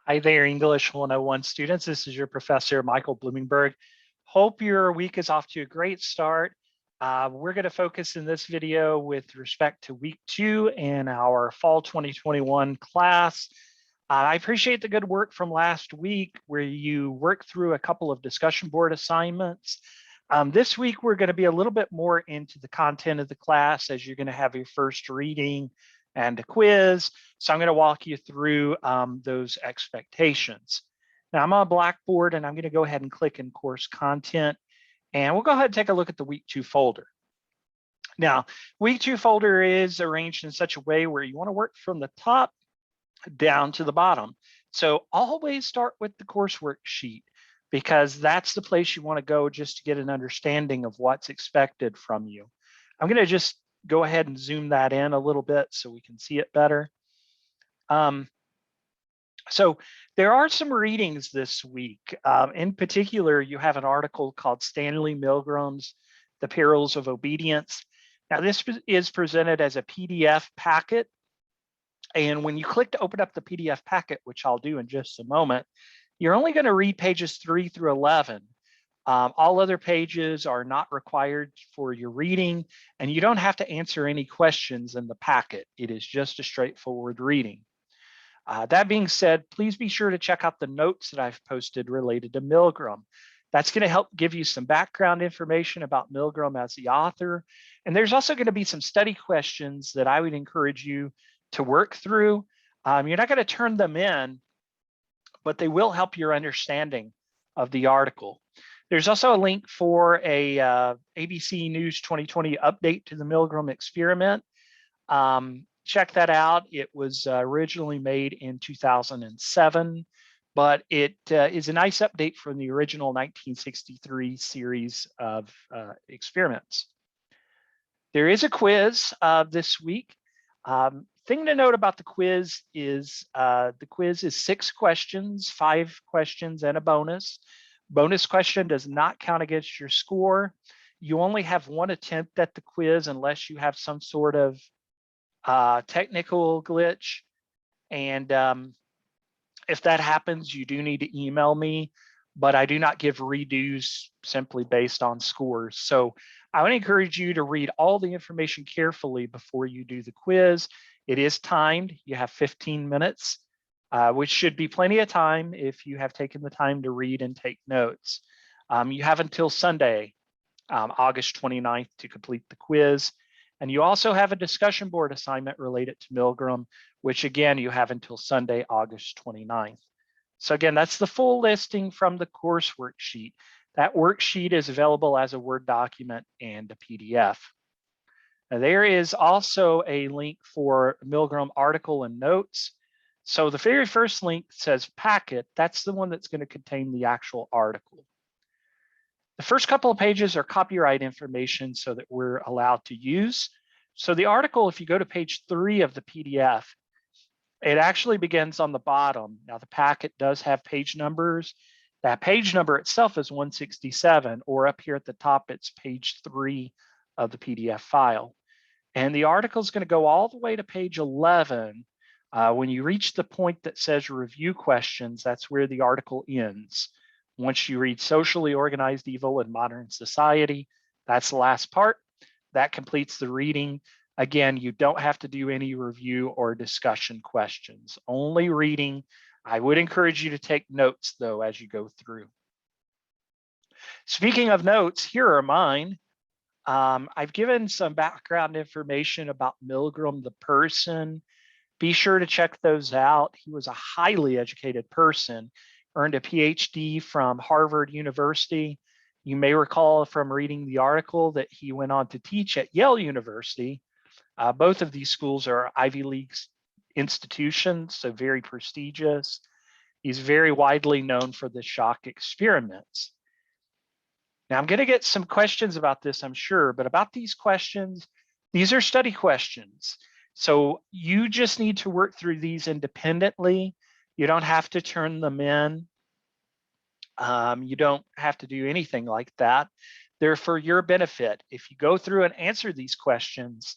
Hi there, English 101 students. This is your professor, Michael Bloomingberg. Hope your week is off to a great start. We're going to focus in this video with respect to week 2 in our fall 2021 class. I appreciate the good work from last week where you worked through a couple of discussion board assignments. This week, we're going to be a little bit more into the content of the class as you're going to have your first reading and a quiz. So I'm going to walk you through those expectations. Now I'm on Blackboard and I'm going to go ahead and click in course content, and we'll go ahead and take a look at the week 2 folder. Now, week 2 folder is arranged in such a way where you want to work from the top down to the bottom. So always start with the coursework sheet, because that's the place you want to go just to get an understanding of what's expected from you. I'm going to just go ahead and zoom that in a little bit so we can see it better. So there are some readings this week. In particular, you have an article called Stanley Milgram's The Perils of Obedience. Now this is presented as a PDF packet. And when you click to open up the PDF packet, which I'll do in just a moment, you're only going to read pages 3 through 11. All other pages are not required for your reading, and you don't have to answer any questions in the packet. It is just a straightforward reading. That being said, please be sure to check out the notes that I've posted related to Milgram. That's going to help give you some background information about Milgram as the author. And there's also going to be some study questions that I would encourage you to work through. You're not going to turn them in, but they will help your understanding of the article. There's also a link for a ABC News 2020 update to the Milgram experiment. Check that out. It was originally made in 2007, but it is a nice update from the original 1963 series of experiments. There is a quiz this week. Thing to note about the quiz is 6 questions, 5 questions, and a bonus. Bonus question does not count against your score. You only have 1 attempt at the quiz unless you have some sort of technical glitch. And if that happens, you do need to email me, but I do not give redos simply based on scores. So I would encourage you to read all the information carefully before you do the quiz. It is timed. You have 15 minutes, which should be plenty of time if you have taken the time to read and take notes. You have until Sunday, August 29th to complete the quiz. And you also have a discussion board assignment related to Milgram, which again, you have until Sunday, August 29th. So again, that's the full listing from the course worksheet. That worksheet is available as a Word document and a PDF. Now, there is also a link for Milgram article and notes. So the very first link says packet. That's the one that's going to contain the actual article. The first couple of pages are copyright information so that we're allowed to use. So the article, if you go to page 3 of the PDF, it actually begins on the bottom. Now the packet does have page numbers. That page number itself is 167, or up here at the top, it's page 3 of the PDF file. And the article is going to go all the way to page 11. When you reach the point that says review questions, that's where the article ends. Once you read socially organized evil in modern society, that's the last part. That completes the reading. Again, you don't have to do any review or discussion questions, only reading. I would encourage you to take notes though as you go through. Speaking of notes, here are mine. I've given some background information about Milgram, the person. Be sure to check those out. He was a highly educated person, earned a PhD from Harvard University. You may recall from reading the article that he went on to teach at Yale University. Both of these schools are Ivy League institutions, so very prestigious. He's very widely known for the shock experiments. Now I'm going to get some questions about this, I'm sure, but about these questions, these are study questions. So you just need to work through these independently. You don't have to turn them in. You don't have to do anything like that. They're for your benefit. If you go through and answer these questions,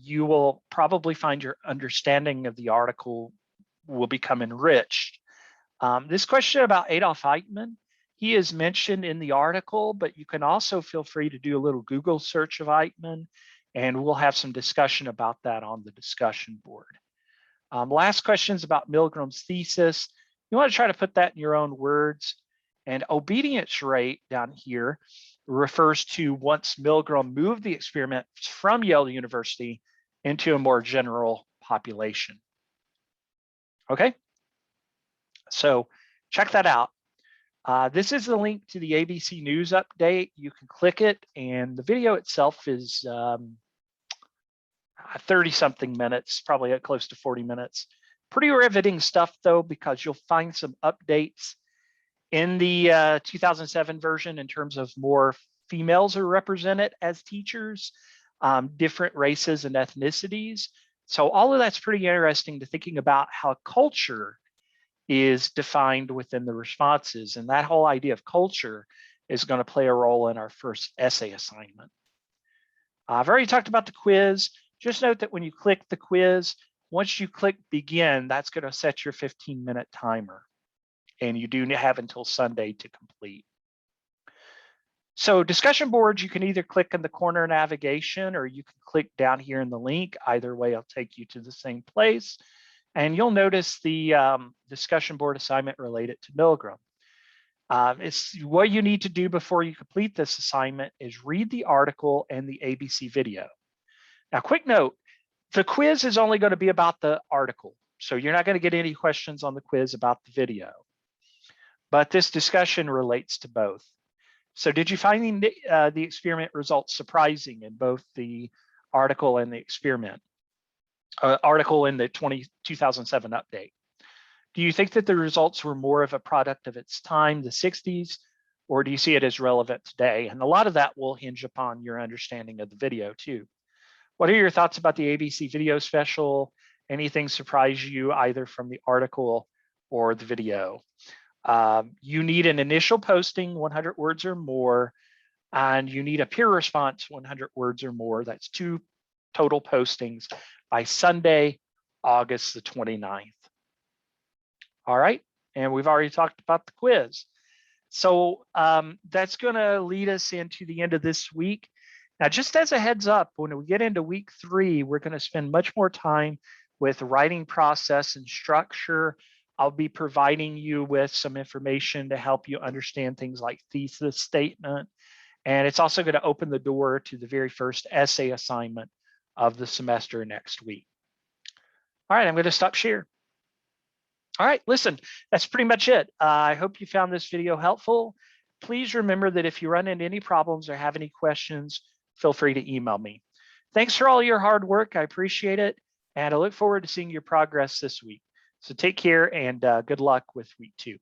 you will probably find your understanding of the article will become enriched. This question about Adolf Eichmann, he is mentioned in the article, but you can also feel free to do a little Google search of Eichmann, and we'll have some discussion about that on the discussion board. Last question is about Milgram's thesis. You want to try to put that in your own words. And obedience rate down here refers to once Milgram moved the experiment from Yale University into a more general population. Okay, so check that out. This is the link to the ABC News update. You can click it, and the video itself is 30-something minutes, probably at close to 40 minutes. Pretty riveting stuff, though, because you'll find some updates in the 2007 version in terms of more females are represented as teachers, different races and ethnicities. So all of that's pretty interesting to thinking about how culture is defined within the responses. And that whole idea of culture is going to play a role in our first essay assignment. I've already talked about the quiz. Just note that when you click the quiz, once you click begin, that's going to set your 15-minute timer. And you do have until Sunday to complete. So discussion boards, you can either click in the corner navigation or you can click down here in the link. Either way, I'll take you to the same place. And you'll notice the discussion board assignment related to Milgram. It's what you need to do before you complete this assignment is read the article and the ABC video. Now, quick note, the quiz is only going to be about the article. So you're not going to get any questions on the quiz about the video. But this discussion relates to both. So did you find the experiment results surprising in both the article and the experiment? Article in the 2007 update. Do you think that the results were more of a product of its time, the 60s, or do you see it as relevant today? And a lot of that will hinge upon your understanding of the video too. What are your thoughts about the ABC video special? Anything surprise you either from the article or the video? You need an initial posting, 100 words or more, and you need a peer response, 100 words or more. That's 2 total postings by Sunday, August the 29th. All right, and we've already talked about the quiz. So that's going to lead us into the end of this week. Now, just as a heads up, when we get into week 3, we're going to spend much more time with writing process and structure. I'll be providing you with some information to help you understand things like thesis statement. And it's also going to open the door to the very first essay assignment of the semester next week. All right, I'm going to stop share. All right, listen, that's pretty much it. I hope you found this video helpful. Please remember that if you run into any problems or have any questions, feel free to email me. Thanks for all your hard work. I appreciate it. And I look forward to seeing your progress this week. So take care and good luck with week 2.